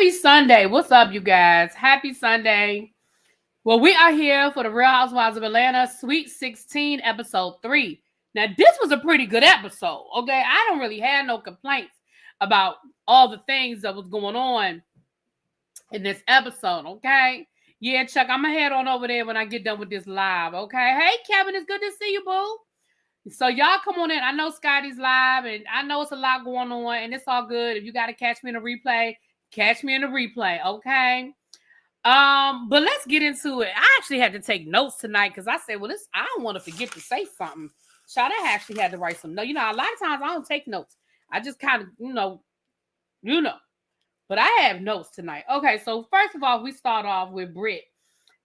Happy Sunday. What's up, you guys? Happy Sunday. Well, we are here for the Real Housewives of Atlanta, Sweet 16, Episode 3. Now, this was a pretty good episode, okay? I don't really have no complaints about all the things that was going on in this episode, okay? Yeah, Chuck, I'm going to head on over there when I get done with this live, okay? Hey, Kevin, it's good to see you, boo. So y'all come on in. I know Scotty's live, and I know it's a lot going on, and it's all good. If you got to catch me in a replay, catch me in the replay, okay? But let's get into it. I actually had to take notes tonight because I said, well, I don't want to forget to say something. Child, I actually had to write some notes. You know, a lot of times I don't take notes. I just kind of, you know. But I have notes tonight. Okay, so first of all, we start off with Britt.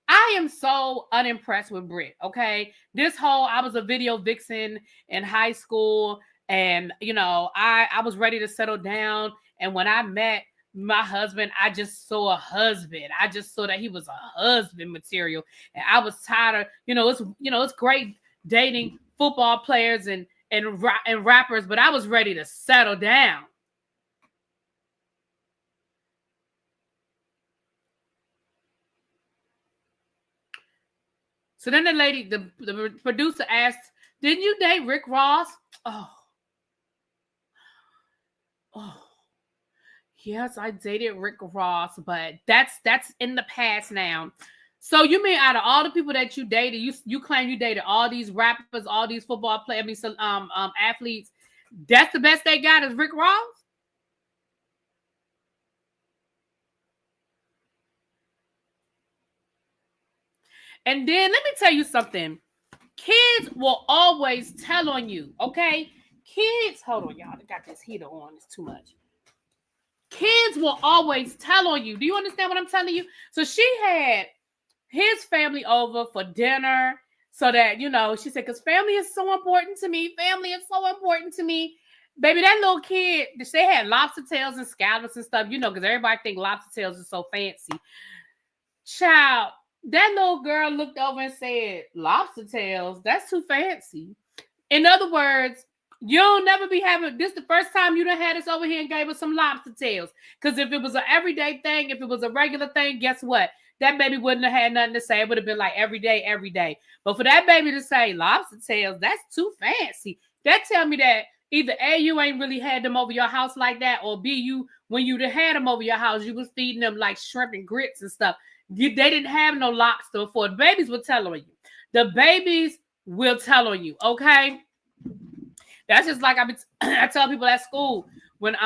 I am so unimpressed with Britt, okay? I was a video vixen in high school, and, you know, I was ready to settle down, and when I met my husband, I just saw a husband. I just saw that he was a husband material, and I was tired of, it's great dating football players and rappers, but I was ready to settle down. So then the lady, the producer asked, "Didn't you date Rick Ross?" Oh, yes, I dated Rick Ross, but that's in the past now. So you mean out of all the people that you dated, you claim you dated all these rappers, all these football players, athletes. That's the best they got is Rick Ross? And then let me tell you something. Kids will always tell on you, okay? Kids, hold on, y'all. I got this heater on. It's too much. Kids will always tell on you. Do you understand what I'm telling you? So she had his family over for dinner so that, she said, because family is so important to me. Family is so important to me. Baby, that little kid, they had lobster tails and scallops and stuff, because everybody think lobster tails is so fancy. Child, that little girl looked over and said, lobster tails, that's too fancy. In other words, you'll never be having this the first time you done had us over here and gave us some lobster tails. Because if it was an everyday thing, if it was a regular thing, guess what? That baby wouldn't have had nothing to say. It would have been like every day. But for that baby to say lobster tails, that's too fancy. That tell me that either A, you ain't really had them over your house like that, or B, when you had them over your house, you was feeding them like shrimp and grits and stuff. They didn't have no lobster before. The babies will tell on you. The babies will tell on you, okay? That's just like I tell people at school when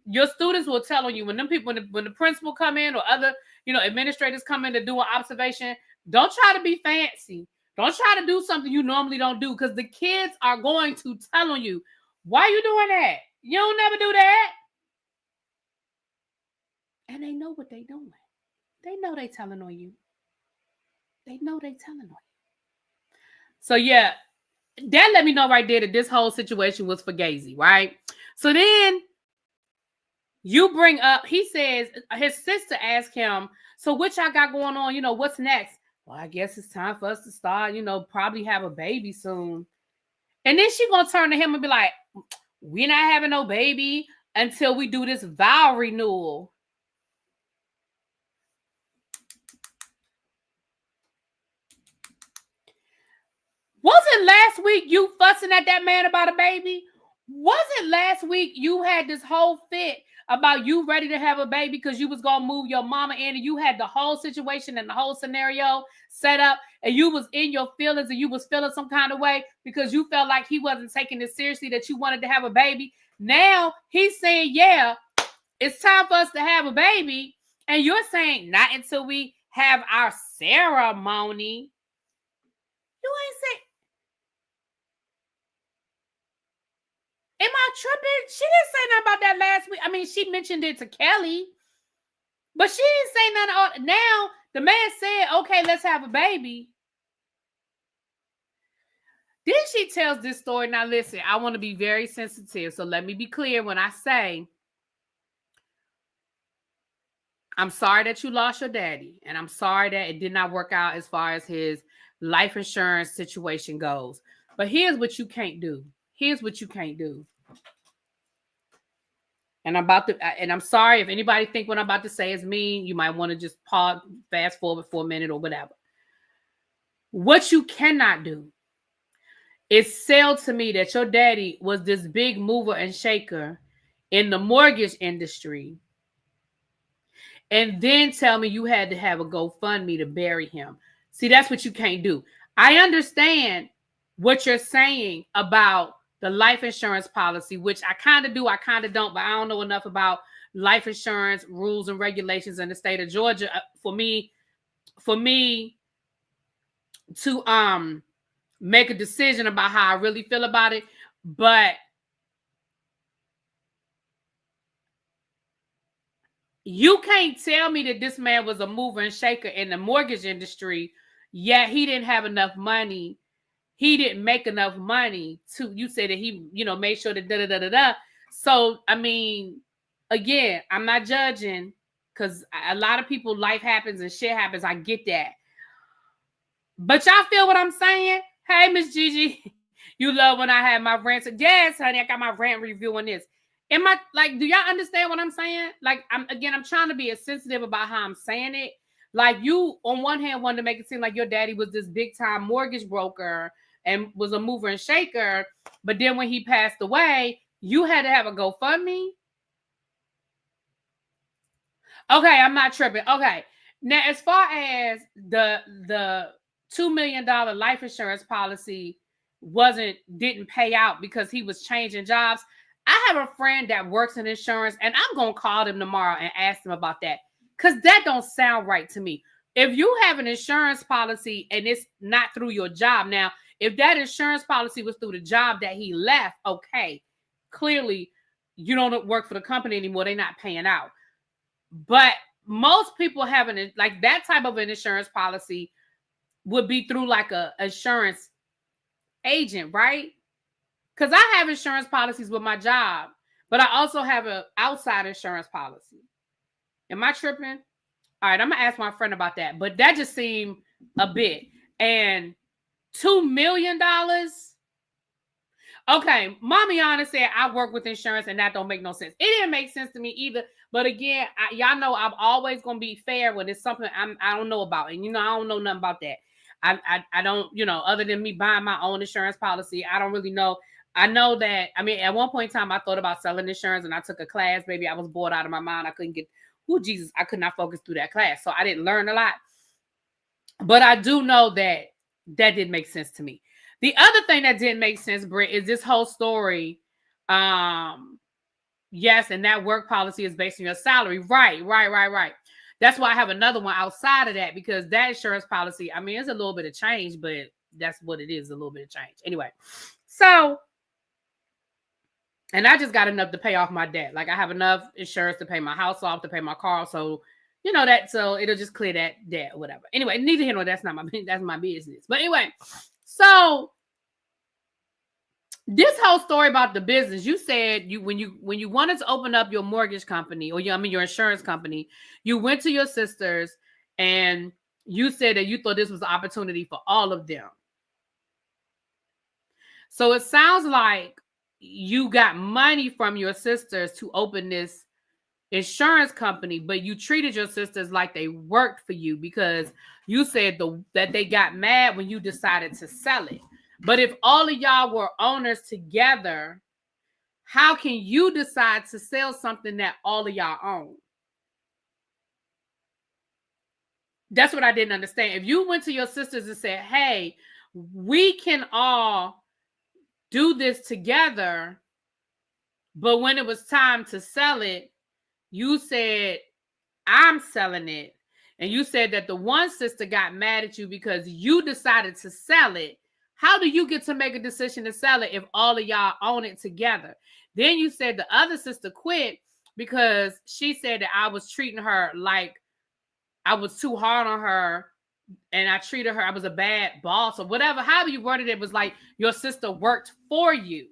your students will tell on you when the principal come in or other administrators come in to do an observation. Don't try to be fancy. Don't try to do something you normally don't do because the kids are going to tell on you. Why you doing that? You don't never do that. And they know what they doing. They know they telling on you. They know they telling on you. So yeah. That let me know right there that this whole situation was fugazi, right? So then you bring up, he says, his sister asked him, so what y'all got going on? What's next? Well, I guess it's time for us to start, probably have a baby soon. And then she gonna turn to him and be like, we're not having no baby until we do this vow renewal. Wasn't last week you fussing at that man about a baby? Wasn't last week you had this whole fit about you ready to have a baby because you was going to move your mama in and you had the whole situation and the whole scenario set up and you was in your feelings and you was feeling some kind of way because you felt like he wasn't taking it seriously that you wanted to have a baby. Now he's saying, yeah, it's time for us to have a baby. And you're saying not until we have our ceremony. You ain't saying. Am I tripping? She didn't say nothing about that last week. I mean, she mentioned it to Kelly, but she didn't say nothing. Now, the man said, okay, let's have a baby. Then she tells this story. Now, listen, I want to be very sensitive, so let me be clear when I say, I'm sorry that you lost your daddy, and I'm sorry that it did not work out as far as his life insurance situation goes. But here's what you can't do. Here's what you can't do. And I'm sorry if anybody think what I'm about to say is mean. You might want to just pause, fast forward for a minute or whatever. What you cannot do is sell to me that your daddy was this big mover and shaker in the mortgage industry, and then tell me you had to have a GoFundMe to bury him. See, that's what you can't do. I understand what you're saying about the life insurance policy, which I kind of do, I kind of don't, but I don't know enough about life insurance rules and regulations in the state of Georgia for me to make a decision about how I really feel about it. But you can't tell me that this man was a mover and shaker in the mortgage industry, yet he didn't have enough money. He didn't make enough money to, you say that he, made sure that da-da-da-da-da. So, I mean, again, I'm not judging because a lot of people, life happens and shit happens. I get that. But y'all feel what I'm saying? Hey, Miss Gigi, you love when I have my rant. Yes, honey, I got my rant review on this. Am I like, do y'all understand what I'm saying? Like, I'm trying to be as sensitive about how I'm saying it. Like, you, on one hand, wanted to make it seem like your daddy was this big time mortgage broker and was a mover and shaker. But then when he passed away, you had to have a GoFundMe. Okay, I'm not tripping. Okay. Now, as far as the $2 million life insurance policy didn't pay out because he was changing jobs. I have a friend that works in insurance, and I'm going to call them tomorrow and ask them about that because that don't sound right to me. If you have an insurance policy and it's not through your job, now, if that insurance policy was through the job that he left, okay, clearly you don't work for the company anymore. They're not paying out. But most people having like that type of an insurance policy would be through like a insurance agent, right? Because I have insurance policies with my job, but I also have an outside insurance policy. Am I tripping? All right, I'm going to ask my friend about that. But that just seemed a bit. And $2 million? Okay, Mamiana said I work with insurance and that don't make no sense. It didn't make sense to me either. But again, y'all know I'm always going to be fair when it's something I don't know about. And, I don't know nothing about that. I don't, other than me buying my own insurance policy, I don't really know. I know that, at one point in time, I thought about selling insurance and I took a class. Maybe I was bored out of my mind. I couldn't get, Jesus, I could not focus through that class. So I didn't learn a lot. But I do know that didn't make sense to me. The other thing that didn't make sense, Britt, is this whole story. Yes, and that work policy is based on your salary. Right. That's why I have another one outside of that, because that insurance policy, it's a little bit of change, but that's what it is, a little bit of change. Anyway, so, and I just got enough to pay off my debt. Like I have enough insurance to pay my house off, to pay my car. So, so it'll just clear that debt or whatever. Anyway, neither here nor that's my business. But anyway, so this whole story about the business, you said when you wanted to open up your mortgage company or your insurance company, you went to your sisters and you said that you thought this was an opportunity for all of them. So it sounds like you got money from your sisters to open this insurance company, but you treated your sisters like they worked for you because you said that they got mad when you decided to sell it. But if all of y'all were owners together, how can you decide to sell something that all of y'all own? That's what I didn't understand. If you went to your sisters and said, hey, we can all do this together, but when it was time to sell it, you said, I'm selling it. And you said that the one sister got mad at you because you decided to sell it. How do you get to make a decision to sell it if all of y'all own it together? Then you said the other sister quit because she said that I was treating her like I was too hard on her and I treated her, I was a bad boss or whatever. However you worded it, was like your sister worked for you.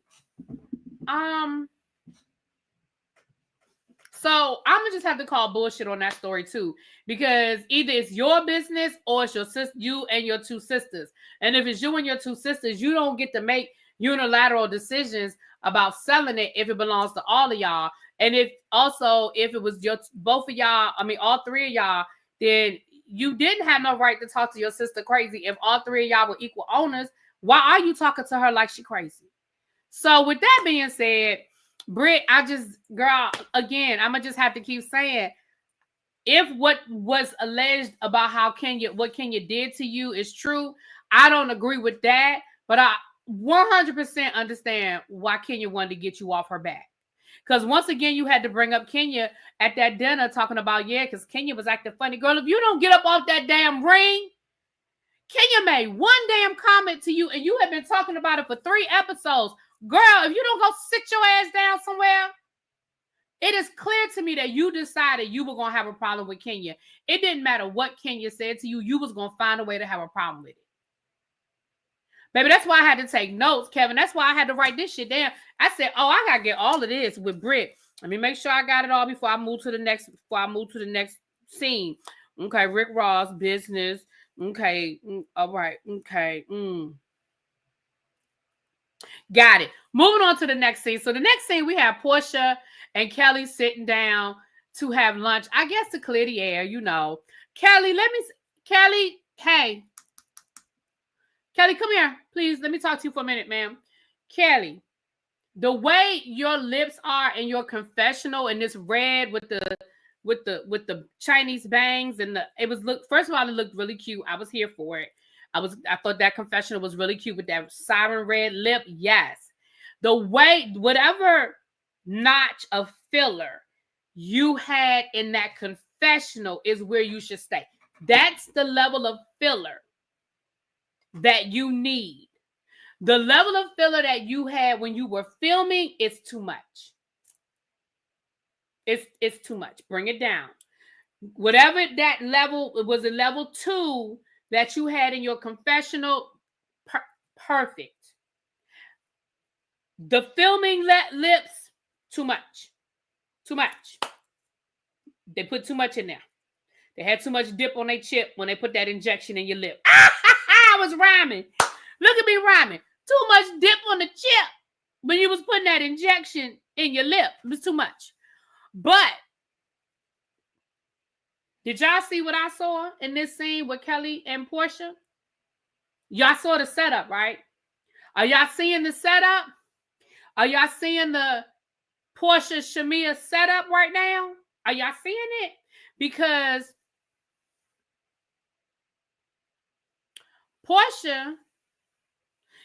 So I'm gonna just have to call bullshit on that story too, because either it's your business or it's your sister, you and your two sisters. And if it's you and your two sisters, you don't get to make unilateral decisions about selling it if it belongs to all of y'all. And if it was both of y'all, I mean, all three of y'all, then you didn't have no right to talk to your sister crazy. If all three of y'all were equal owners, why are you talking to her like she crazy? So with that being said, Britt, girl, again, I'm gonna just have to keep saying, if what was alleged about what Kenya did to you is true, I don't agree with that, but I 100% understand why Kenya wanted to get you off her back. Because once again, you had to bring up Kenya at that dinner talking about, because Kenya was acting funny. Girl, if you don't get up off that damn ring, Kenya made one damn comment to you and you have been talking about it for 3 episodes. Girl, if you don't go sit your ass down somewhere, it is clear to me that you decided you were going to have a problem with Kenya. It didn't matter what Kenya said to you. You was going to find a way to have a problem with it. Baby, that's why I had to take notes, Kevin. That's why I had to write this shit down. I said, I got to get all of this with Britt. Let me make sure I got it all before I move to the next scene. Okay, Rick Ross, business. Okay, all right, okay. Got it. Moving on to the next scene. So the next scene, we have Portia and Kelly sitting down to have lunch. I guess to clear the air, Kelly, hey. Kelly, come here, please. Let me talk to you for a minute, ma'am. Kelly, the way your lips are in your confessional and this red with the Chinese bangs and first of all, it looked really cute. I was here for it. I thought that confessional was really cute with that siren red lip. Yes. The way, whatever notch of filler you had in that confessional is where you should stay. That's the level of filler that you need. The level of filler that you had when you were filming is too much. It's too much. Bring it down. Whatever that level, it was a level 2 that you had in your confessional, perfect. The filming lips, too much. Too much. They put too much in there. They had too much dip on their chip when they put that injection in your lip. I was rhyming. Look at me rhyming. Too much dip on the chip when you was putting that injection in your lip. It was too much. But did y'all see what I saw in this scene with Kelly and Portia? Y'all saw the setup, right? Are y'all seeing the setup? Are y'all seeing the Portia Shamia setup right now? Are y'all seeing it? Because Portia,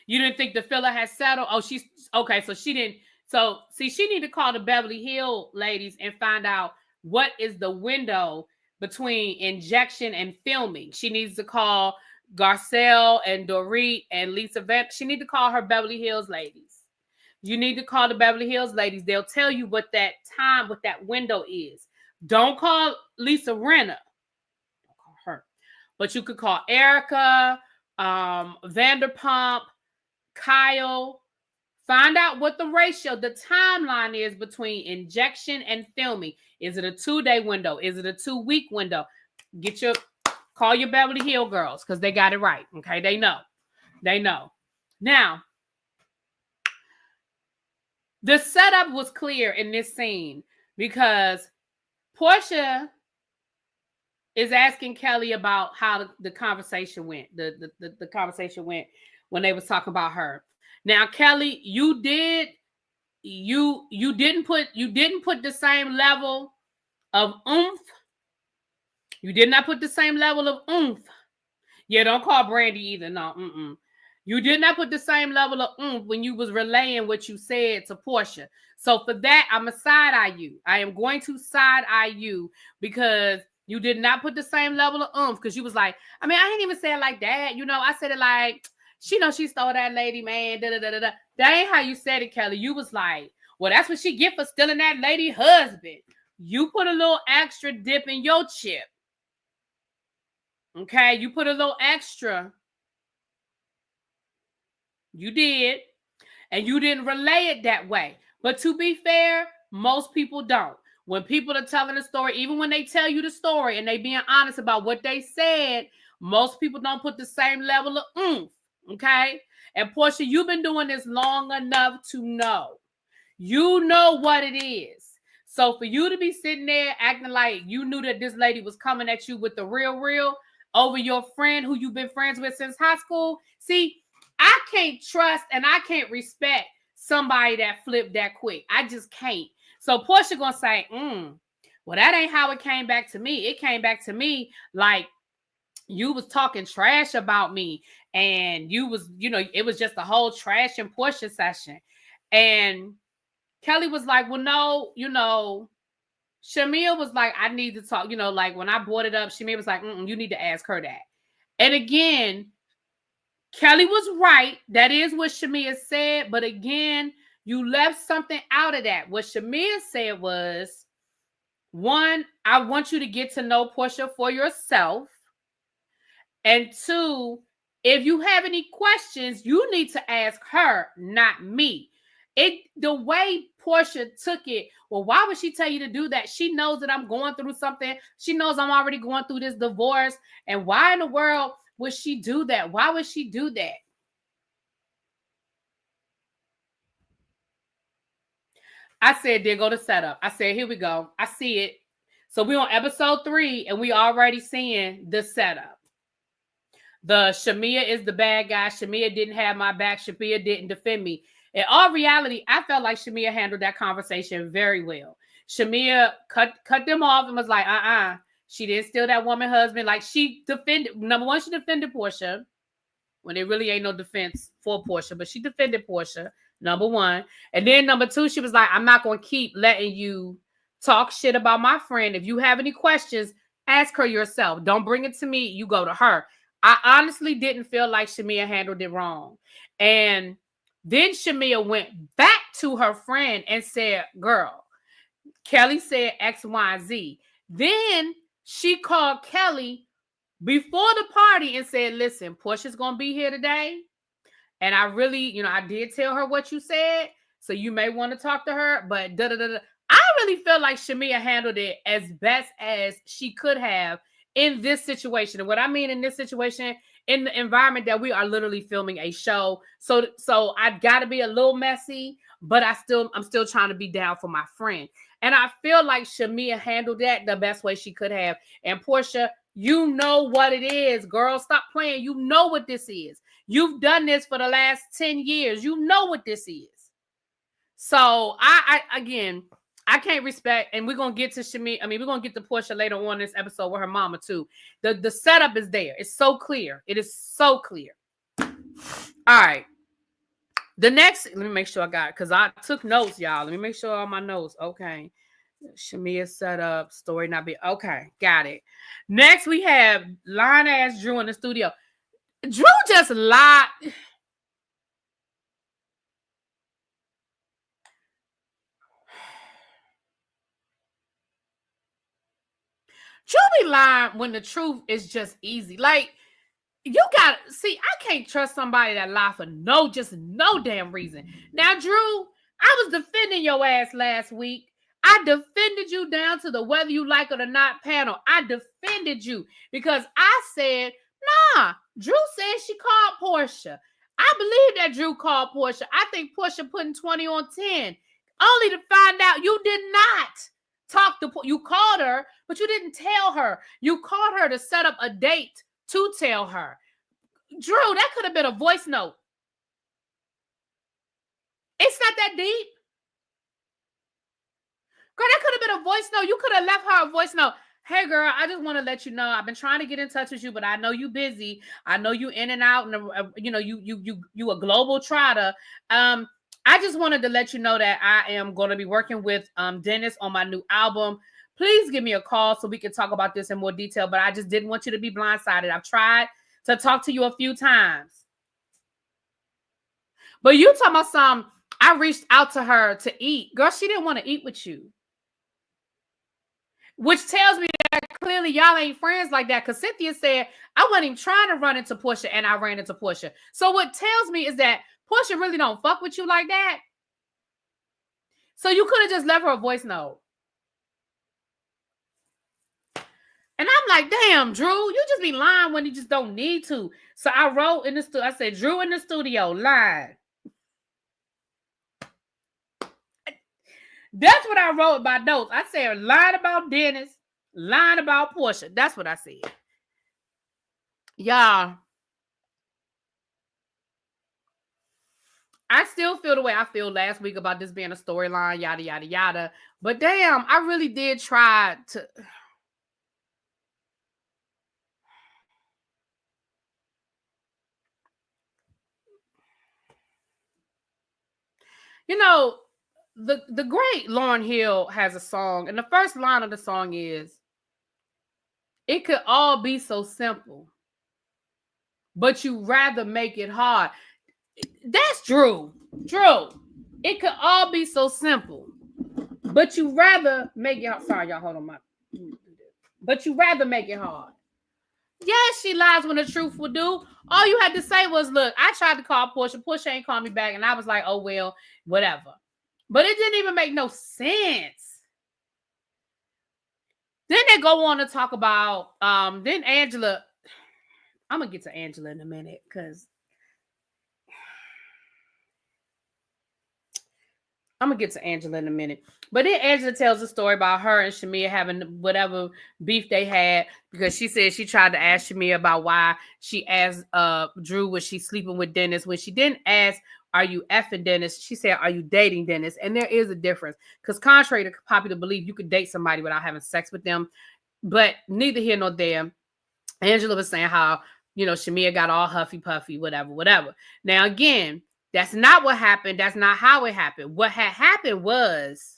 you didn't think the filler had settled? Oh, she's okay. So she didn't. So see, she need to call the Beverly Hills ladies and find out what is the window between injection and filming. She needs to call Garcelle and Dorit and Lisa Vent. She need to call her Beverly Hills ladies. You need to call the Beverly Hills ladies. They'll tell you what that window is. Don't call Lisa Rinna. Don't call her. But you could call Erica, Vanderpump, Kyle. Find out what the ratio, the timeline is between injection and filming. Is it a 2-day window? Is it a 2-week window? Call your Beverly Hills girls because they got it right. Okay, they know. Now, the setup was clear in this scene because Portia is asking Kelly about how the conversation went. The conversation went when they was talking about her. Now, Kelly, you didn't put the same level of oomph. You did not put the same level of oomph. Yeah, don't call Brandy either. No, You did not put the same level of oomph when you was relaying what you said to Portia. So for that, I'm a side-eye you. I am going to side-eye you because you did not put the same level of oomph because you was like, I didn't even say it like that. I said it like, she stole that lady, man. Da-da-da-da-da. That ain't how you said it, Kelly. You was like, well, that's what she get for stealing that lady husband. You put a little extra dip in your chip. Okay? You put a little extra. You did. And you didn't relay it that way. But to be fair, most people don't. When people are telling a story, even when they tell you the story and they being honest about what they said, most people don't put the same level of oomph. Okay? And Portia, you've been doing this long enough to know. You know what it is. So for you to be sitting there acting like you knew that this lady was coming at you with the real over your friend who you've been friends with since high school. See, I can't trust and I can't respect somebody that flipped that quick. I just can't. So Portia gonna say, well, that ain't how it came back to me. It came back to me like you was talking trash about me, and you was, it was just a whole trash and Portia session. And Kelly was like, well, no, Shamia was like, I need to talk, like when I brought it up, Shamia was like, you need to ask her that. And again, Kelly was right. That is what Shamia said. But again, you left something out of that. What Shamia said was, one, I want you to get to know Portia for yourself. And two, if you have any questions, you need to ask her, not me. The way Portia took it, well, why would she tell you to do that? She knows that I'm going through something. She knows I'm already going through this divorce. And why in the world would she do that? Why would she do that? I said, there go the setup. I said, here we go. I see it. So we're on episode 3, and we already seeing the setup. The Shamia is the bad guy. Shamia didn't have my back. Shamia didn't defend me. In all reality, I felt like Shamia handled that conversation very well. Shamia cut them off and was like, she didn't steal that woman husband. Like, she defended, number one, she defended Portia when there really ain't no defense for Portia, but she defended Portia, number one. And then number two, she was like, I'm not going to keep letting you talk shit about my friend. If you have any questions, ask her yourself. Don't bring it to me. You go to her. I honestly didn't feel like Shamia handled it wrong. And then Shamia went back to her friend and said, girl, Kelly said X, Y, Z. Then she called Kelly before the party and said, listen, Portia's going to be here today. And I really, I did tell her what you said. So you may want to talk to her, but I really feel like Shamia handled it as best as she could have in this situation. And what I mean in this situation, in the environment that we are literally filming a show. So I got to be a little messy, but I'm still trying to be down for my friend. And I feel like Shamia handled that the best way she could have. And Portia, you know what it is, girl. Stop playing. You know what this is. You've done this for the last 10 years. You know what this is. So I can't respect, and we're going to get to Shamia. I mean, we're going to get to Portia later on in this episode with her mama too. The setup is there. It's so clear. It is so clear. All right. The next, let me make sure I got it, because I took notes, y'all. Let me make sure all my notes. Okay. Shamia setup, story not be. Okay. Got it. Next, we have lying ass Drew in the studio. Drew just lied. Drew be lying when the truth is just easy. Like, you got to see, I can't trust somebody that lie for no damn reason. Now, Drew, I was defending your ass last week. I defended you down to the whether you like it or not panel. I defended you because I said, nah, Drew said she called Portia. I believe that Drew called Portia. I think Portia putting 20 on 10, only to find out you did not talk to, you called her, but you didn't tell her. You called her to set up a date to tell her. Drew, that could have been a voice note. It's not that deep. Girl, that could have been a voice note. You could have left her a voice note. Hey, girl, I just want to let you know I've been trying to get in touch with you, but I know you busy. I know you in and out, and you a global trotter. I just wanted to let you know that I am going to be working with Dennis on my new album. Please give me a call so we can talk about this in more detail, but I just didn't want you to be blindsided. I've tried to talk to you a few times. But you talking about some, I reached out to her to eat. Girl, she didn't want to eat with you. Which tells me that clearly y'all ain't friends like that. Because Cynthia said, I wasn't even trying to run into Portia, and I ran into Portia. So what tells me is that Portia really don't fuck with you like that. So you could have just left her a voice note. And I'm like, damn, Drew, you just be lying when you just don't need to. So I wrote in the studio, I said, Drew in the studio, lying. That's what I wrote in my notes. I said, lying about Dennis, lying about Portia. That's what I said. Y'all, I still feel the way I feel last week about this being a storyline, yada, yada, yada. But damn, I really did try to. You know, the great Lauryn Hill has a song, and the first line of the song is, "It could all be so simple, but you rather make it hard." That's Drew. Drew. It could all be so simple, but you rather make it. Sorry, y'all. Hold on, but you rather make it hard. Yes, she lies when the truth will do. All you had to say was, "Look, I tried to call Portia. Portia ain't called me back," and I was like, "Oh well, whatever." But it didn't even make no sense. Then they go on to talk about then Angela. I'm gonna get to Angela in a minute because I'm gonna get to Angela in a minute. But then Angela tells a story about her and Shamia having whatever beef they had, because she said she tried to ask Shamia about why she asked Drew was she sleeping with Dennis, when she didn't ask, "Are you effing Dennis?" She said, "Are you dating Dennis?" And there is a difference, because contrary to popular belief, you could date somebody without having sex with them. But neither here nor there. Angela was saying how, Shamia got all huffy puffy, whatever. Now, again, that's not what happened. That's not how it happened. What had happened was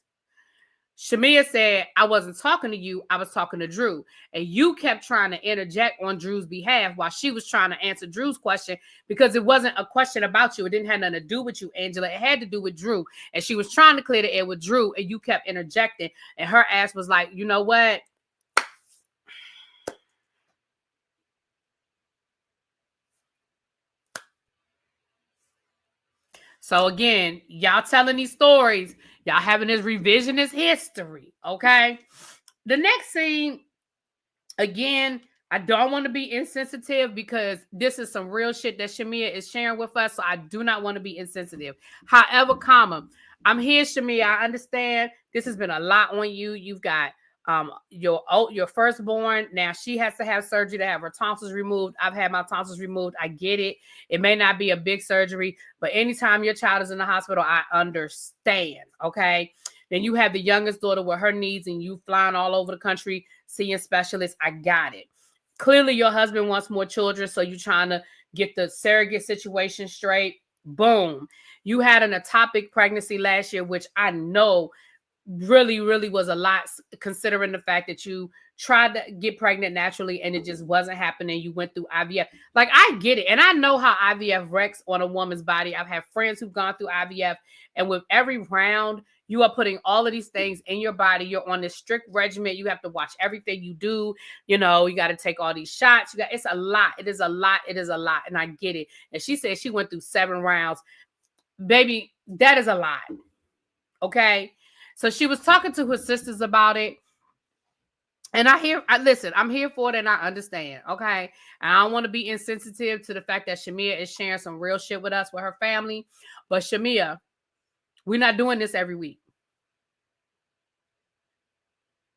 Shamia said, "I wasn't talking to you. I was talking to Drew." And you kept trying to interject on Drew's behalf while she was trying to answer Drew's question, because it wasn't a question about you. It didn't have nothing to do with you, Angela. It had to do with Drew. And she was trying to clear the air with Drew, and you kept interjecting. And her ass was like, "You know what? So again, y'all telling these stories, y'all having this revisionist history, okay?" The next scene, again, I don't want to be insensitive because this is some real shit that Shamia is sharing with us, so I do not want to be insensitive. However, I'm here, Shamia. I understand this has been a lot on you. You've got your firstborn. Now she has to have surgery to have her tonsils removed. I've had my tonsils removed. I get it. It may not be a big surgery, but anytime your child is in the hospital, I understand. Okay. Then you have the youngest daughter with her needs, and you flying all over the country seeing specialists. I got it. Clearly your husband wants more children, so you're trying to get the surrogate situation straight. Boom. You had an ectopic pregnancy last year, which I know really, really was a lot, considering the fact that you tried to get pregnant naturally and it just wasn't happening. You went through IVF. Like, I get it. And I know how IVF wrecks on a woman's body. I've had friends who've gone through IVF, and with every round, you are putting all of these things in your body. You're on this strict regimen. You have to watch everything you do. You got to take all these shots. It's a lot. It is a lot. It is a lot. And I get it. And she said she went through 7 rounds. Baby, that is a lot. Okay. So she was talking to her sisters about it. And listen, I'm here for it and I understand. Okay. And I don't want to be insensitive to the fact that Shamia is sharing some real shit with us, with her family. But Shamia, we're not doing this every week.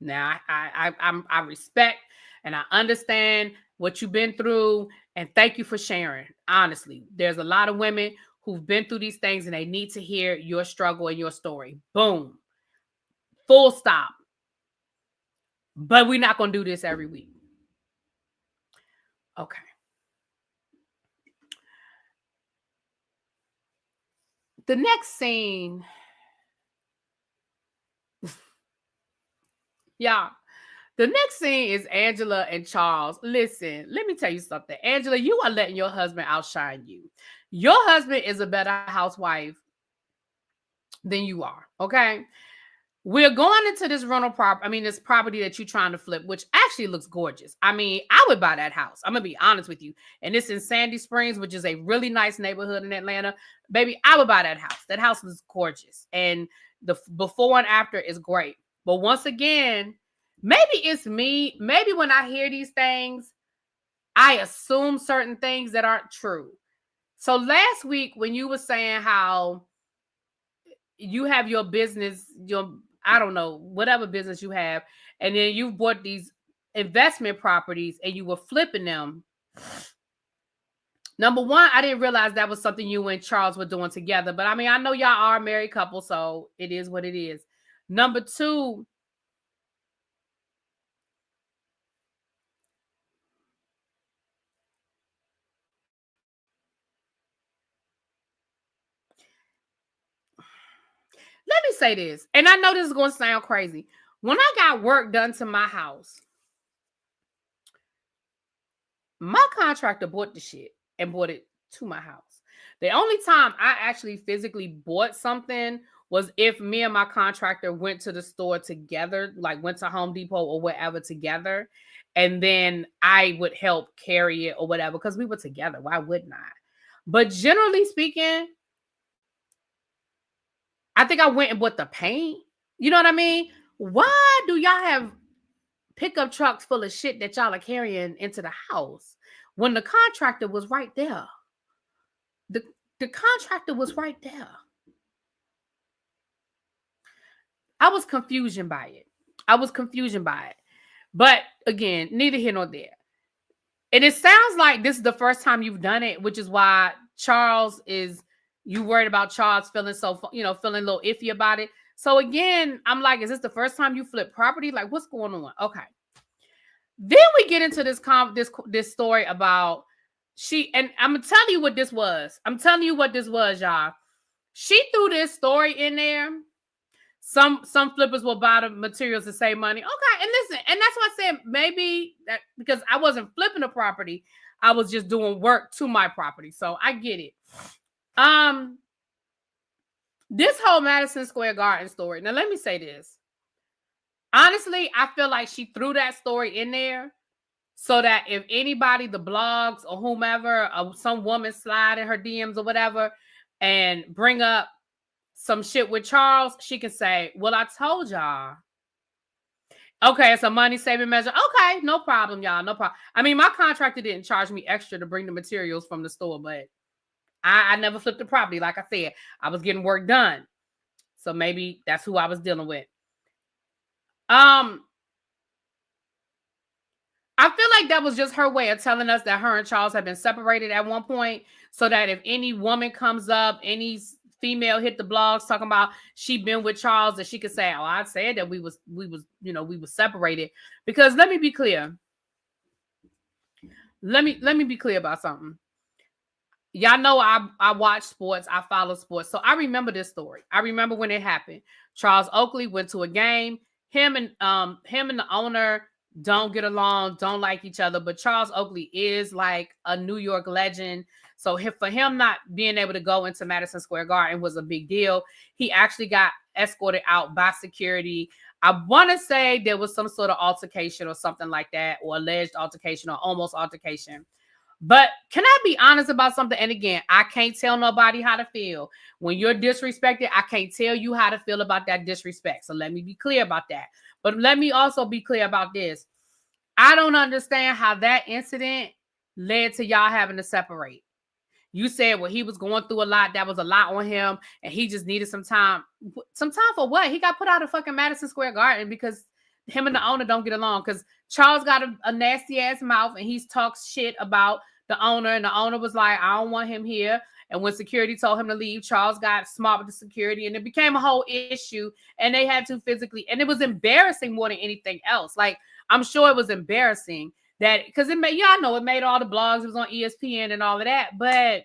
Now, I respect and I understand what you've been through, and thank you for sharing. Honestly, there's a lot of women who've been through these things, and they need to hear your struggle and your story. Boom. Full stop. But we're not going to do this every week. Okay. The next scene, y'all, the next scene is Angela and Charles. Listen, let me tell you something. Angela, you are letting your husband outshine you. Your husband is a better housewife than you are, okay? We're going into this this property that you're trying to flip, which actually looks gorgeous. I mean, I would buy that house. I'm going to be honest with you. And it's in Sandy Springs, which is a really nice neighborhood in Atlanta. Baby, I would buy that house. That house looks gorgeous. And the before and after is great. But once again, maybe it's me. Maybe when I hear these things, I assume certain things that aren't true. So last week when you were saying how you have your business, your, I don't know, whatever business you have, and then you bought these investment properties and you were flipping them. Number one, I didn't realize that was something you and Charles were doing together. But I mean, I know y'all are a married couple, so it is what it is. Number two, let me say this, and I know this is going to sound crazy. When I got work done to my house, my contractor bought the shit and bought it to my house. The only time I actually physically bought something was if me and my contractor went to the store together, like went to Home Depot or wherever together, and then I would help carry it or whatever because we were together. Why wouldn't I? But generally speaking, I think I went and bought the paint. You know what I mean? Why do y'all have pickup trucks full of shit that y'all are carrying into the house when the contractor was right there? The contractor was right there. I was confusion by it. But again, neither here nor there. And it sounds like this is the first time you've done it, which is why you worried about Charles feeling feeling a little iffy about it. So again, I'm like, is this the first time you flip property? Like, what's going on? Okay. Then we get into this story about and I'm gonna tell you what this was. I'm telling you what this was, y'all. She threw this story in there. Some flippers will buy the materials to save money. Okay, and listen, and that's why I said maybe that because I wasn't flipping the property, I was just doing work to my property. So I get it. This whole Madison Square Garden story. Now let me say this. Honestly, I feel like she threw that story in there so that if anybody, the blogs or whomever, some woman slide in her DMs or whatever and bring up some shit with Charles, she can say, well, I told y'all. Okay, it's a money-saving measure. Okay, no problem, y'all. No problem. I mean, my contractor didn't charge me extra to bring the materials from the store, but I never flipped the property. Like I said, I was getting work done. So maybe that's who I was dealing with. I feel like that was just her way of telling us that her and Charles had been separated at one point, so that if any woman comes up, any female hit the blogs talking about she'd been with Charles, that she could say, "Oh, I said that we was separated." Because let me be clear. Let me be clear about something. Y'all know I watch sports, I follow sports, so I remember this story. I remember when it happened. Charles Oakley went to a game. Him and the owner don't get along, don't like each other, but Charles Oakley is like a New York legend. So for him not being able to go into Madison Square Garden was a big deal. He actually got escorted out by security. I want to say there was some sort of altercation or something like that, or alleged altercation or almost altercation. But can I be honest about something? And again, I can't tell nobody how to feel. When you're disrespected, I can't tell you how to feel about that disrespect. So let me be clear about that. But let me also be clear about this. I don't understand how that incident led to y'all having to separate. You said, well, he was going through a lot. That was a lot on him. And he just needed some time. Some time for what? He got put out of fucking Madison Square Garden because him and the owner don't get along. Because Charles got a nasty ass mouth and he talks shit about the owner. And the owner was like, I don't want him here. And when security told him to leave, Charles got smart with the security and it became a whole issue. And they had to physically, and it was embarrassing more than anything else. Like, I'm sure it was embarrassing that, because it made, y'all know, it made all the blogs, it was on ESPN and all of that. But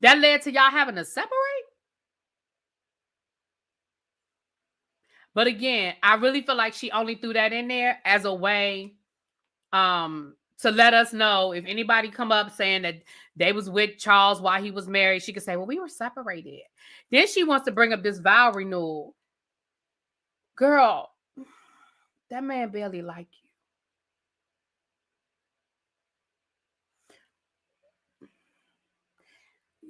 that led to y'all having to separate. But again, I really feel like she only threw that in there as a way to let us know if anybody come up saying that they was with Charles while he was married, she could say, well, we were separated. Then she wants to bring up this vow renewal. Girl, that man barely like you.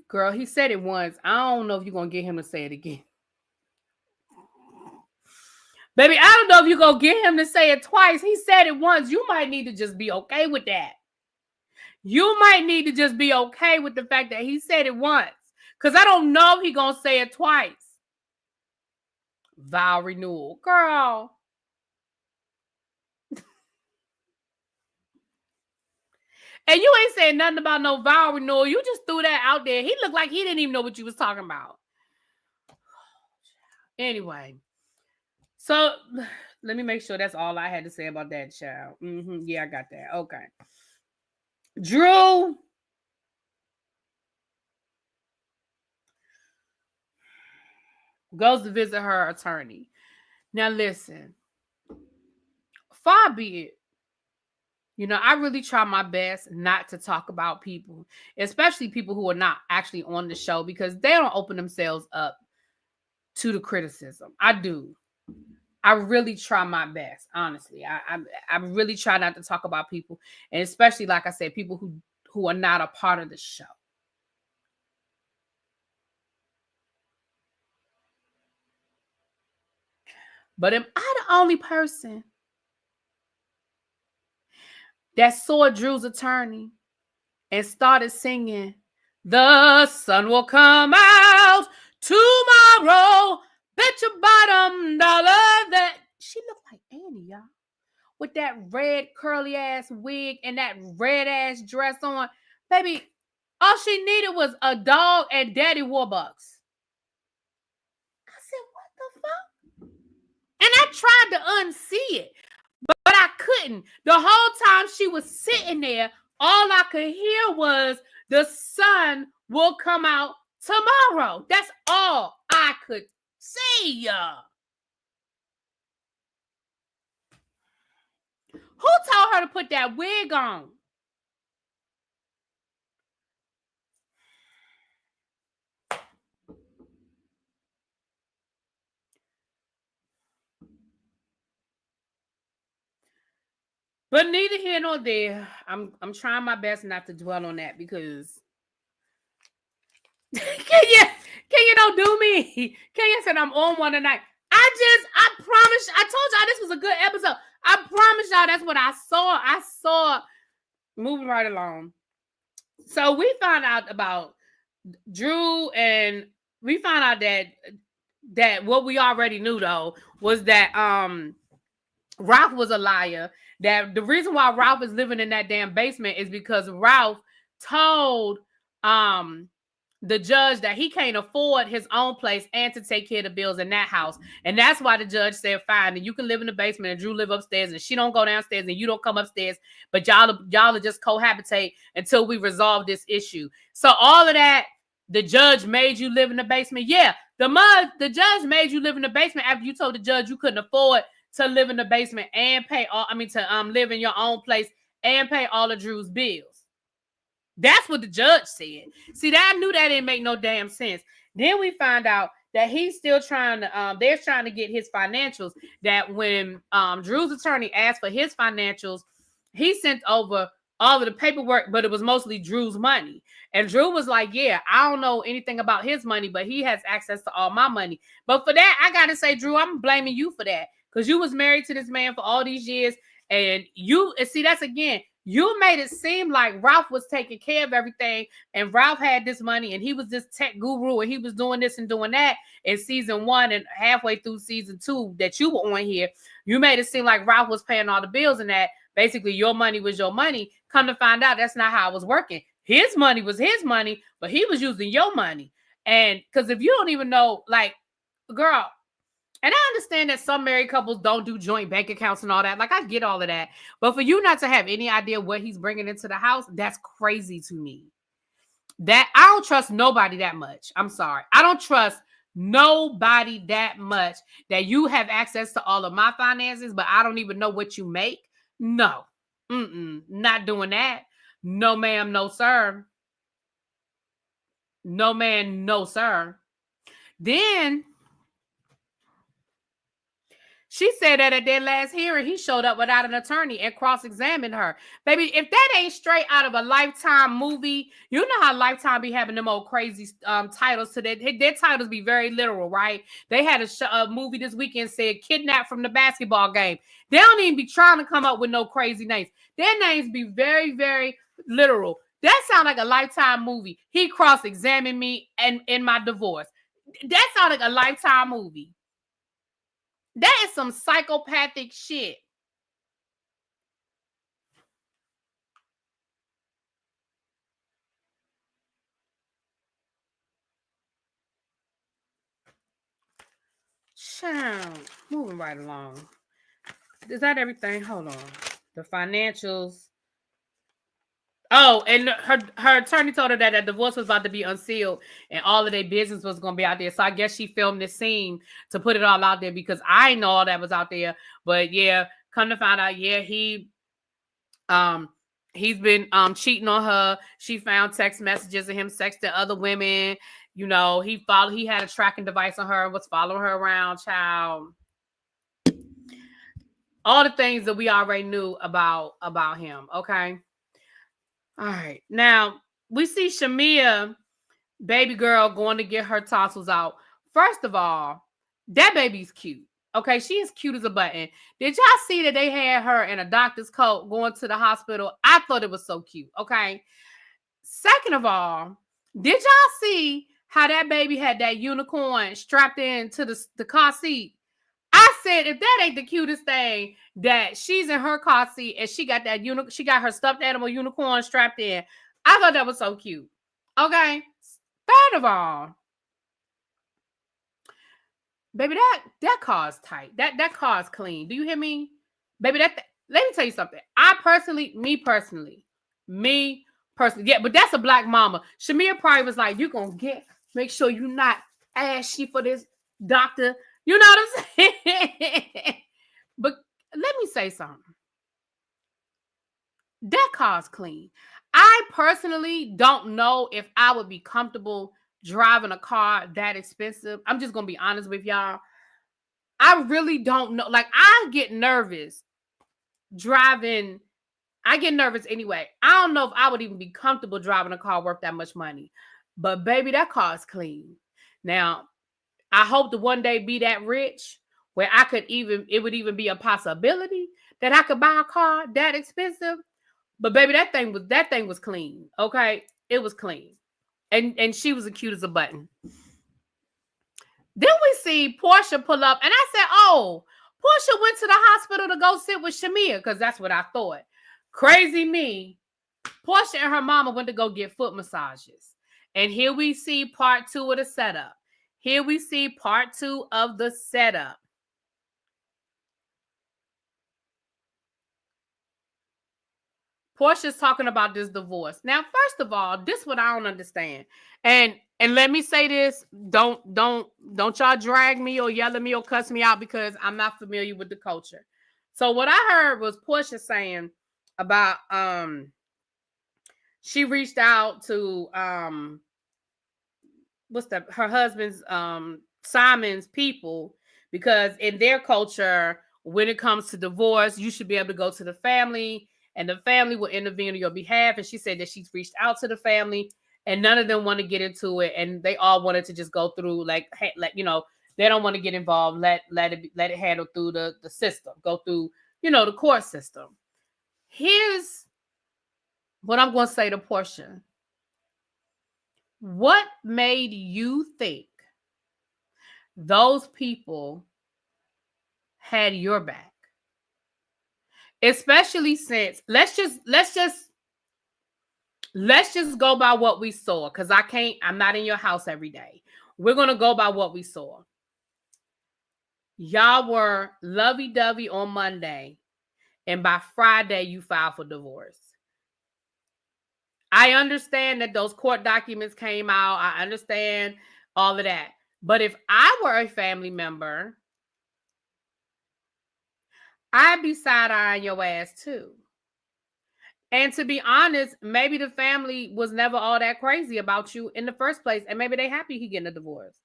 Girl, he said it once. I don't know if you're going to get him to say it again. Baby, I don't know if you're going to get him to say it twice. He said it once. You might need to just be okay with that. You might need to just be okay with the fact that he said it once. Because I don't know if he's going to say it twice. Vow renewal. Girl. And you ain't saying nothing about no vow renewal. You just threw that out there. He looked like he didn't even know what you was talking about. Anyway. So, let me make sure that's all I had to say about that, child. Yeah, I got that. Okay. Drew. Goes to visit her attorney. Now, listen. Far be it. You know, I really try my best not to talk about people, especially people who are not actually on the show, because they don't open themselves up to the criticism. I do. I really try my best, honestly. I really try not to talk about people, and especially, like I said, people who are not a part of the show. But am I the only person that saw Drew's attorney and started singing, "The sun will come out tomorrow, bet your bottom dollar that..." She looked like Annie, y'all, with that red curly ass wig and that red ass dress on. Baby, all she needed was a dog and Daddy Warbucks. I said, what the fuck? And I tried to unsee it, but I couldn't. The whole time she was sitting there, all I could hear was, "The sun will come out tomorrow." That's all I could see. Who told her to put that wig on? But neither here nor there. I'm trying my best not to dwell on that, because can you don't do me? Kenya said I'm on one tonight. I promise, I told y'all this was a good episode. I promise y'all that's what I saw. I saw, moving right along. So we found out about Drew, and we found out that what we already knew though was that Ralph was a liar. That the reason why Ralph is living in that damn basement is because Ralph told the judge that he can't afford his own place and to take care of the bills in that house. And that's why the judge said, fine, and you can live in the basement and Drew live upstairs, and she don't go downstairs and you don't come upstairs, but y'all will just cohabitate until we resolve this issue. So all of that, the judge made you live in the basement. Yeah, the judge made you live in the basement after you told the judge you couldn't afford to live in the basement and pay live in your own place and pay all of Drew's bills. That's what the judge said. See, that I knew that didn't make no damn sense. Then we find out that he's still trying to, they're trying to get his financials. That when Drew's attorney asked for his financials, he sent over all of the paperwork, but it was mostly Drew's money. And Drew was like, yeah, I don't know anything about his money, but he has access to all my money. But for that, I got to say, Drew, I'm blaming you for that, because you was married to this man for all these years. And see, that's again, you made it seem like Ralph was taking care of everything, and Ralph had this money, and he was this tech guru, and he was doing this and doing that in season 1 and halfway through season 2 that you were on here. You made it seem like Ralph was paying all the bills and that basically your money was your money. Come to find out, that's not how it was working. His money was his money, but he was using your money. And because if you don't even know, like, girl, and I understand that some married couples don't do joint bank accounts and all that. Like, I get all of that. But for you not to have any idea what he's bringing into the house, that's crazy to me. That I don't trust nobody that much. I'm sorry. I don't trust nobody that much that you have access to all of my finances, but I don't even know what you make. No. Not doing that. No, ma'am. No, sir. No, man. No, sir. Then She said that at their last hearing, he showed up without an attorney and cross-examined her. Baby, if that ain't straight out of a Lifetime movie, you know how Lifetime be having them old crazy titles to their titles be very literal, right? They had a movie this weekend said "Kidnapped from the Basketball Game." They don't even be trying to come up with no crazy names. Their names be very, very literal. That sounds like a Lifetime movie. He cross-examined me and in my divorce. That sounds like a Lifetime movie. That is some psychopathic shit. Child, moving right along. Is that everything? Hold on. The financials. Oh, and her attorney told her that the divorce was about to be unsealed and all of their business was going to be out there. So I guess she filmed this scene to put it all out there because I know all that was out there. But yeah, come to find out, yeah, he's been cheating on her. She found text messages of him sexting other women. You know, he had a tracking device on her and was following her around, child. All the things that we already knew about him, okay? All right. Now, we see Shamia, baby girl, going to get her tonsils out. First of all, that baby's cute. Okay, she is cute as a button. Did y'all see that they had her in a doctor's coat going to the hospital? I thought it was so cute. Okay. Second of all, did y'all see how that baby had that unicorn strapped into the car seat? I said, if that ain't the cutest thing, that she's in her car seat and she got that she got her stuffed animal unicorn strapped in. I thought that was so cute. Okay. Third of all, baby, that car is tight. That car is clean. Do you hear me? Baby, let me tell you something. Me personally, yeah, but that's a black mama. Shamia probably was like, you gonna make sure you're not ashy for this doctor. You know what I'm saying? But let me say something. That car's clean. I personally don't know if I would be comfortable driving a car that expensive. I'm just gonna be honest with y'all. I really don't know. Like, I get nervous driving. I get nervous anyway. I don't know if I would even be comfortable driving a car worth that much money. But baby, that car is clean. Now, I hope to one day be that rich where it would even be a possibility that I could buy a car that expensive. But baby, that thing was clean. Okay. It was clean. And she was as cute as a button. Then we see Portia pull up, and I said, oh, Portia went to the hospital to go sit with Shamia, because that's what I thought. Crazy me. Portia and her mama went to go get foot massages. And here we see part 2 of the setup. Here we see part 2 of the setup. Portia's talking about this divorce. Now, first of all, this is what I don't understand. And let me say this, don't y'all drag me or yell at me or cuss me out because I'm not familiar with the culture. So what I heard was Portia saying about she reached out to her husband's Simon's people, because in their culture, when it comes to divorce, you should be able to go to the family and the family will intervene on your behalf. And she said that she's reached out to the family and none of them want to get into it. And they all wanted to just go through they don't want to get involved. Let it handle through the system, go through, the court system. Here's what I'm going to say to Portia. What made you think those people had your back? Especially since let's just go by what we saw, because I'm not in your house every day. We're going to go by what we saw. Y'all were lovey-dovey on Monday, and by Friday you filed for divorce. I understand that those court documents came out. I understand all of that. But if I were a family member, I'd be side-eyeing your ass too. And to be honest, maybe the family was never all that crazy about you in the first place. And maybe they happy he getting a divorce.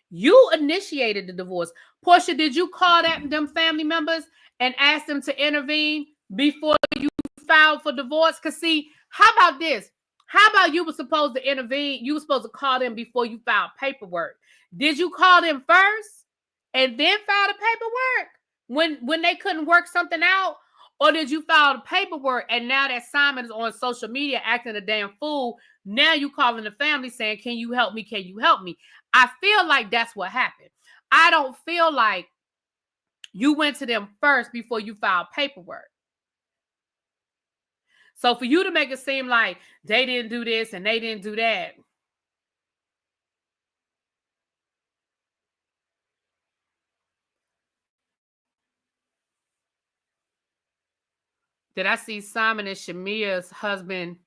You initiated the divorce. Portia, did you call them family members and ask them to intervene before you filed for divorce? Because see, how about this? How about you were supposed to intervene? You were supposed to call them before you filed paperwork. Did you call them first and then file the paperwork when they couldn't work something out? Or did you file the paperwork and now that Simon is on social media acting a damn fool? Now you calling the family saying, can you help me? Can you help me? I feel like that's what happened. I don't feel like you went to them first before you filed paperwork. So for you to make it seem like they didn't do this and they didn't do that. Did I see Simon and Shamia's husband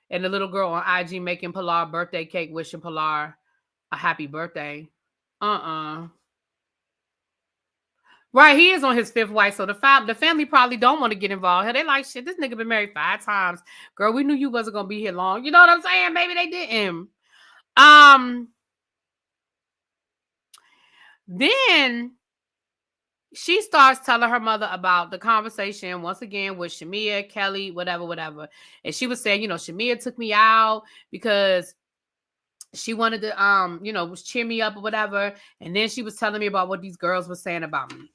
and the little girl on IG making Pilar birthday cake, wishing Pilar a happy birthday? Right, he is on his 5th wife, so the family probably don't want to get involved. They like, shit, this nigga been married 5 times. Girl, we knew you wasn't going to be here long. You know what I'm saying? Maybe they didn't. Then she starts telling her mother about the conversation once again with Shamia, Kelly, whatever. And she was saying, Shamia took me out because she wanted to, cheer me up or whatever. And then she was telling me about what these girls were saying about me.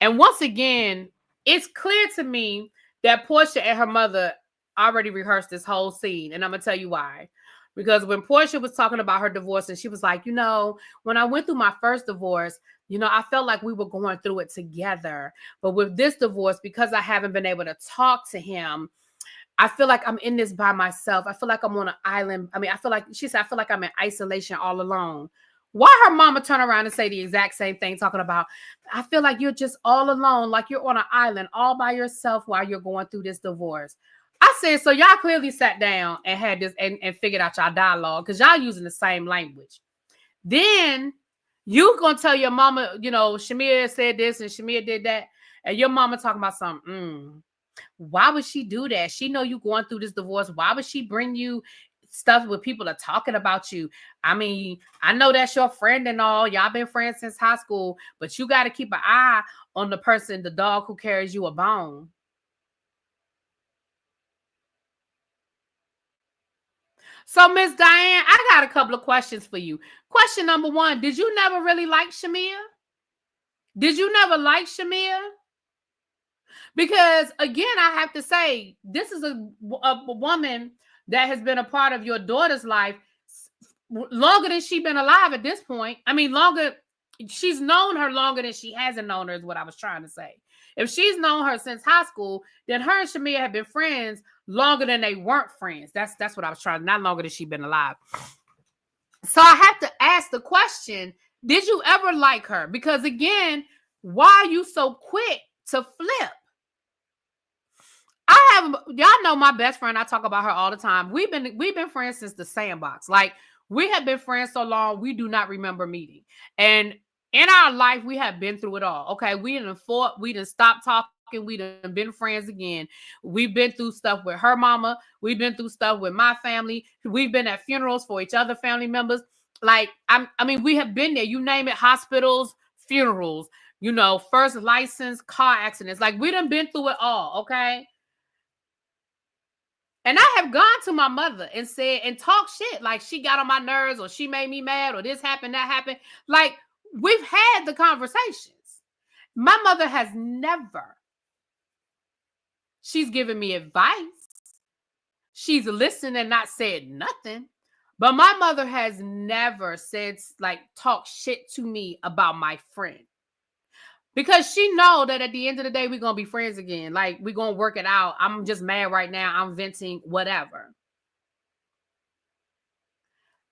And once again, it's clear to me that Portia and her mother already rehearsed this whole scene. And I'm going to tell you why. Because when Portia was talking about her divorce and she was like, when I went through my first divorce, I felt like we were going through it together. But with this divorce, because I haven't been able to talk to him, I feel like I'm in this by myself. I feel like I'm on an island. I mean, she said, I feel like I'm in isolation all alone. Why her mama turn around and say the exact same thing, talking about, I feel like you're just all alone, like you're on an island all by yourself while you're going through this divorce. I said, so y'all clearly sat down and had this and figured out y'all dialogue because y'all using the same language. Then you gonna tell your mama, Shamia said this and Shamia did that, and your mama talking about something. Why would she do that? She know you going through this divorce. Why would she bring you stuff where people are talking about you? I mean, I know that's your friend and all. Y'all been friends since high school, but you got to keep an eye on the person, the dog who carries you a bone. So, Miss Diane, I got a couple of questions for you. Question number 1, did you never really like Shamia? Did you never like Shamia? Because, again, I have to say, this is a woman that has been a part of your daughter's life longer than she's been alive at this point. I mean, she's known her longer than she hasn't known her is what I was trying to say. If she's known her since high school, then her and Shamia have been friends longer than they weren't friends. That's what I was trying, not longer than she's been alive. So I have to ask the question, did you ever like her? Because why are you so quick to flip? Y'all know my best friend. I talk about her all the time. We've been friends since the sandbox. Like, we have been friends so long, we do not remember meeting. And in our life, we have been through it all. Okay, we didn't fought, we didn't stop talking, we done been friends again. We've been through stuff with her mama. We've been through stuff with my family. We've been at funerals for each other family members. Like, I mean, we have been there. You name it, hospitals, funerals, first license, car accidents. Like, we done been through it all, okay? And I have gone to my mother and said and talked shit like she got on my nerves or she made me mad or this happened, that happened. Like, we've had the conversations. My mother has never. She's given me advice. She's listened and not said nothing. But my mother has never said, like, talk shit to me about my friend. Because she know that at the end of the day, we're going to be friends again. Like, we're going to work it out. I'm just mad right now. I'm venting, whatever.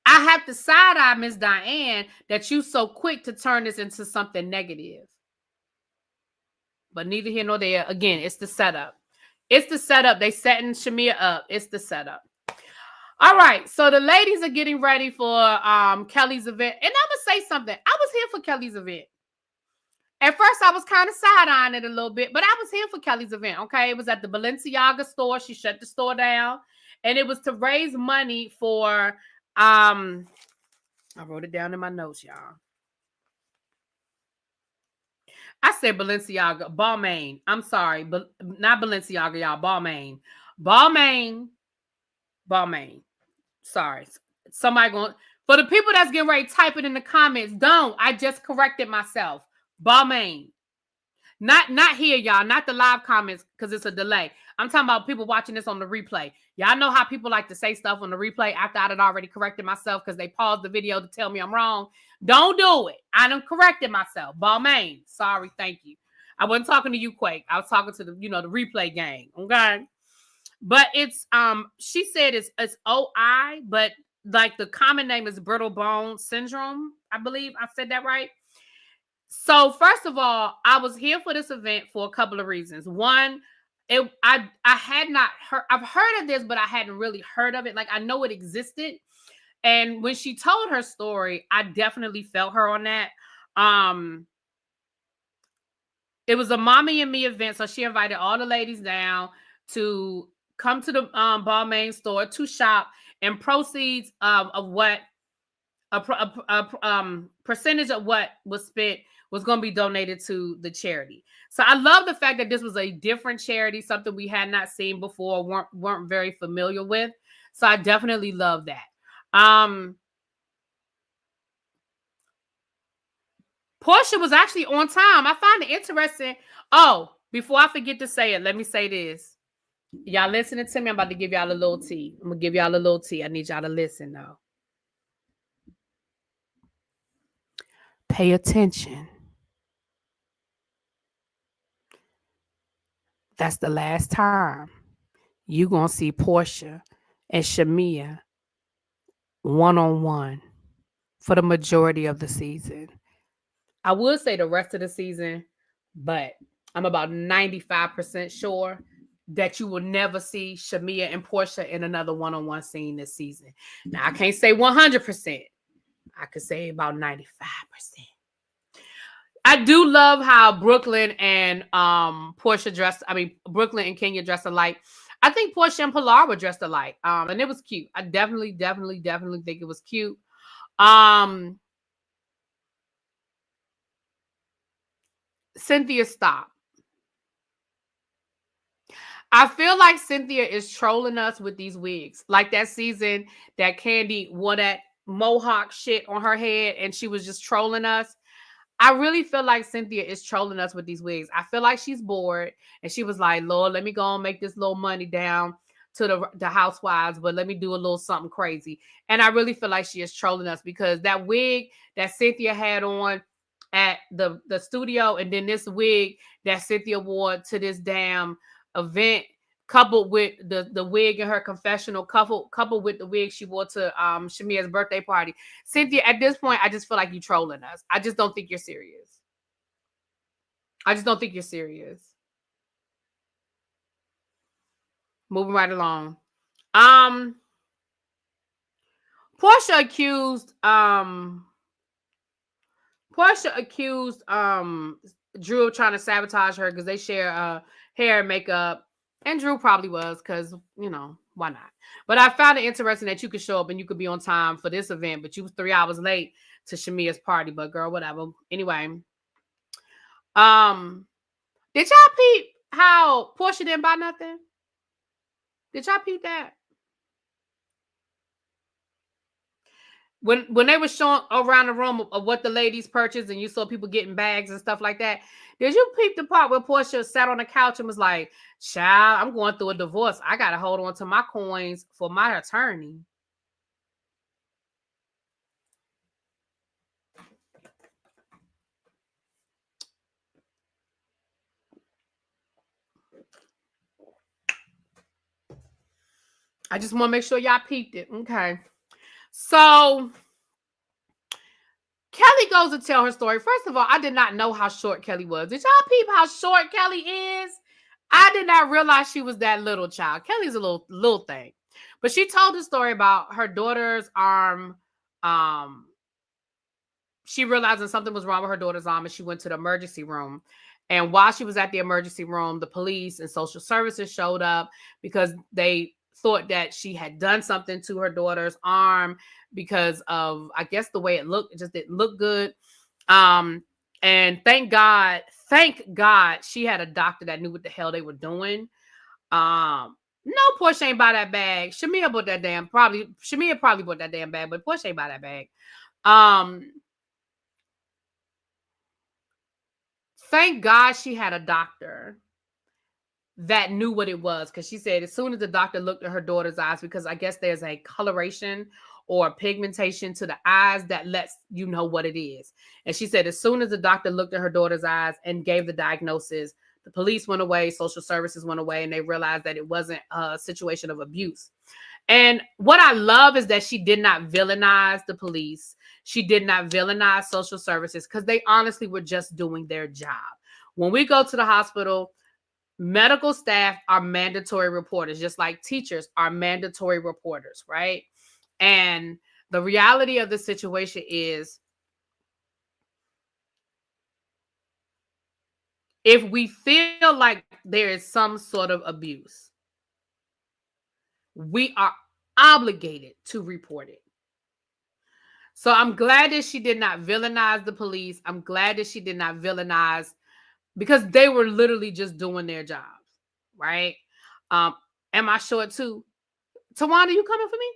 I have to side-eye Miss Diane that you so quick to turn this into something negative. But neither here nor there. Again, it's the setup. It's the setup. They setting Shamia up. It's the setup. All right. So the ladies are getting ready for Kelly's event. And I'm going to say something. I was here for Kelly's event. At first, I was kind of side-eyeing it a little bit, but I was here for Kelly's event, okay? It was at the Balenciaga store. She shut the store down, and it was to raise money for, I wrote it down in my notes, y'all. I said Balenciaga, Balmain. I'm sorry, but not Balenciaga, y'all. Balmain. Balmain. Balmain. Sorry. Somebody going for the people that's getting ready, type it in the comments. Don't. I just corrected myself. Balmain. Not here, y'all. Not the live comments because it's a delay. I'm talking about people watching this on the replay. Y'all know how people like to say stuff on the replay after I had already corrected myself because they paused the video to tell me I'm wrong. Don't do it. I done corrected myself. Balmain. Sorry. Thank you. I wasn't talking to you, Quake. I was talking to the replay gang. Okay. But it's she said it's OI, but like the common name is brittle bone syndrome. I believe I said that right. So first of all, I was here for this event for a couple of reasons. One, I had not heard, I've heard of this, but I hadn't really heard of it. Like I know it existed. And when she told her story, I definitely felt her on that. It was a Mommy and Me event. So she invited all the ladies down to come to the Balmain store to shop, and proceeds of what percentage of what was spent was going to be donated to the charity. So I love the fact that this was a different charity, something we had not seen before, weren't very familiar with. So I definitely love that. Portia was actually on time. I find it interesting. Oh, before I forget to say it, let me say this. Y'all listening to me? I'm about to give y'all a little tea. I'm going to give y'all a little tea. I need y'all to listen, though. Pay attention. That's the last time you're going to see Portia and Shamia one-on-one for the majority of the season. I would say the rest of the season, but I'm about 95% sure that you will never see Shamia and Portia in another one-on-one scene this season. Now, I can't say 100%. I could say about 95%. I do love how Brooklyn and Portia dressed. I mean, Brooklyn and Kenya dressed alike. I think Portia and Pilar were dressed alike. And it was cute. I definitely think it was cute. Cynthia, stop. I feel like Cynthia is trolling us with these wigs. Like that season that Candy wore that mohawk shit on her head and she was just trolling us. I really feel like Cynthia is trolling us with these wigs. I feel like she's bored and she was like, Lord, let me go and make this little money down to the Housewives, but let me do a little something crazy. And I really feel like she is trolling us because that wig that Cynthia had on at the studio and then this wig that Cynthia wore to this damn event, coupled with the wig in her confessional, coupled with the wig she wore to Shamia's birthday party. Cynthia, at this point, I just feel like you're trolling us. I just don't think you're serious. Moving right along. Portia accused Drew of trying to sabotage her because they share hair and makeup. And Drew probably was because, why not? But I found it interesting that you could show up and you could be on time for this event, but you was 3 hours late to Shamia's party. But girl, whatever. Anyway. Did y'all peep how Portia didn't buy nothing? Did y'all peep that? When they were showing around the room of what the ladies purchased and you saw people getting bags and stuff like that, did you peep the part where Portia sat on the couch and was like, child, I'm going through a divorce. I got to hold on to my coins for my attorney. I just want to make sure y'all peeped it. Okay. So Kelly goes to tell her story. First of all, I did not know how short Kelly was. Did y'all peep how short Kelly is? I did not realize she was that little, child. Kelly's a little thing. But she told the story about her daughter's arm. She realized that something was wrong with her daughter's arm and she went to the emergency room. And while she was at the emergency room, the police and social services showed up because they thought that she had done something to her daughter's arm because of, I guess, the way it looked. It just didn't look good. And thank God she had a doctor that knew what the hell they were doing. No, Portia ain't buy that bag. Shamia bought that Shamia probably bought that damn bag, but Portia ain't buy that bag. Thank God she had a doctor that knew what it was, because she said as soon as the doctor looked at her daughter's eyes, because I guess there's a coloration or pigmentation to the eyes that lets you know what it is. And she said as soon as the doctor looked at her daughter's eyes and gave the diagnosis, the police went away, social services went away, and they realized that it wasn't a situation of abuse. And what I love is that she did not villainize the police. She did not villainize social services, because they honestly were just doing their job. When we go to the hospital, medical staff are mandatory reporters, just like teachers are mandatory reporters, right? And the reality of the situation is, if we feel like there is some sort of abuse, we are obligated to report it. So I'm glad that she did not villainize the police. I'm glad that she did not villainize, because they were literally just doing their jobs, right? Am I short too? Tawanda, you coming for me?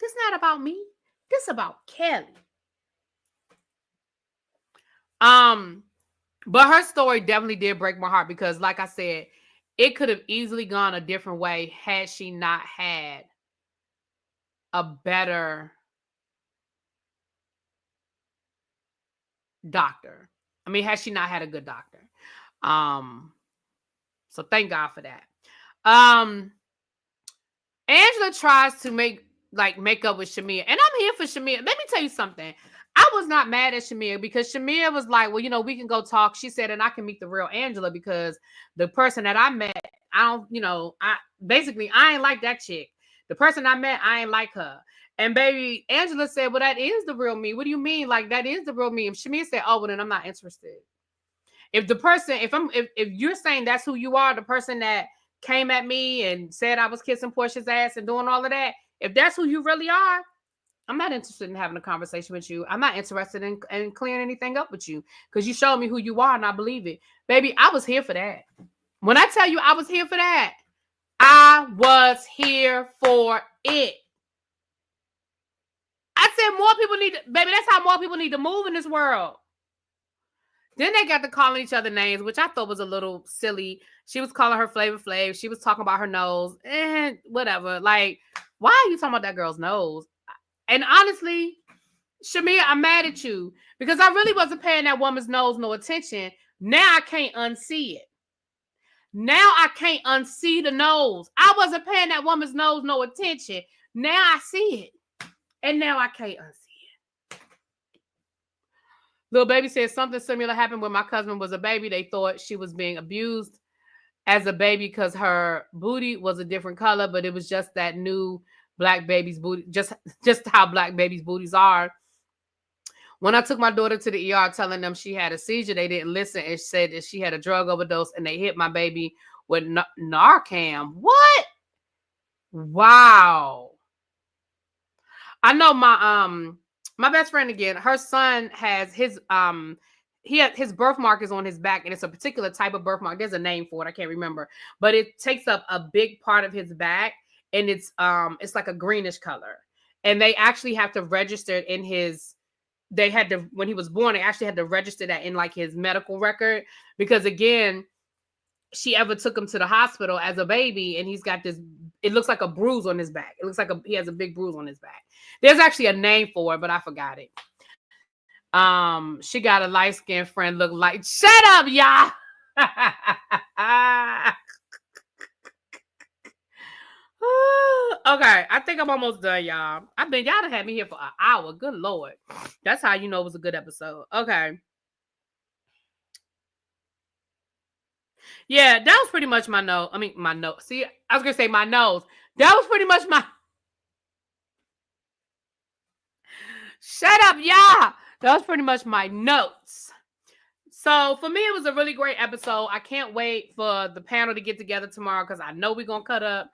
This not about me. This about Kelly. But her story definitely did break my heart, because like I said, it could have easily gone a different way had she not had a better doctor. I mean, had she not had a good doctor. So thank God for that. Angela tries to make up with Shamia, and I'm here for Shamia. Let me tell you something. I was not mad at Shamia, because Shamia was like, well, we can go talk. She said, and I can meet the real Angela, because the person that I met, I ain't like that chick. The person I met, I ain't like her. And baby, Angela said, well, that is the real me. What do you mean? Like, that is the real me. And Shamia said, oh, well, then I'm not interested. If the person, if you're saying that's who you are, the person that came at me and said I was kissing Portia's ass and doing all of that, if that's who you really are, I'm not interested in having a conversation with you. I'm not interested in clearing anything up with you, because you showed me who you are and I believe it. Baby, I was here for that. When I tell you I was here for that, I was here for it. I said more people baby, that's how more people need to move in this world. Then they got to calling each other names, which I thought was a little silly. She was calling her Flavor Flav. She was talking about her nose and whatever. Like, why are you talking about that girl's nose? And honestly, Shamia, I'm mad at you, because I really wasn't paying that woman's nose no attention. Now I can't unsee it. Now I can't unsee the nose. I wasn't paying that woman's nose no attention. Now I see it. And now I can't unsee it. Little baby said something similar happened when my cousin was a baby. They thought she was being abused as a baby because her booty was a different color, but it was just that new black baby's booty, just how black babies' booties are. When I took my daughter to the ER telling them she had a seizure, they didn't listen and said that she had a drug overdose, and they hit my baby with Narcan. What? Wow. I know my best friend again, her son has his his birthmark is on his back, and it's a particular type of birthmark. There's a name for it, I can't remember, but it takes up a big part of his back, and it's like a greenish color. And they actually have to register it in his, they had to, when he was born, they actually had to register that in like his medical record, because again, she ever took him to the hospital as a baby, and he's got this, it looks like a bruise on his back. It looks like he has a big bruise on his back. There's actually a name for it, but I forgot it. She got a light-skinned friend look like, shut up, y'all. Okay, I think I'm almost done, y'all. Y'all done had me here for an hour. Good Lord. That's how you know it was a good episode. Okay. Yeah, that was pretty much my nose. I mean, my nose. See, I was going to say my nose. That was pretty much my... Shut up, y'all. That was pretty much my notes. So for me, it was a really great episode. I can't wait for the panel to get together tomorrow, because I know we're going to cut up.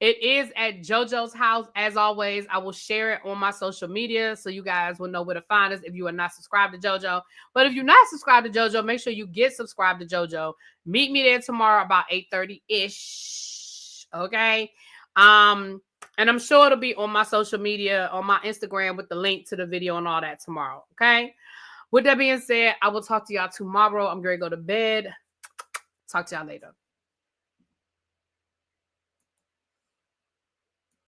It is at JoJo's house. As always, I will share it on my social media so you guys will know where to find us if you are not subscribed to JoJo. But if you're not subscribed to JoJo, make sure you get subscribed to JoJo. Meet me there tomorrow about 8:30-ish. Okay. And I'm sure it'll be on my social media, on my Instagram with the link to the video and all that tomorrow. Okay. With that being said, I will talk to y'all tomorrow. I'm going to go to bed. Talk to y'all later.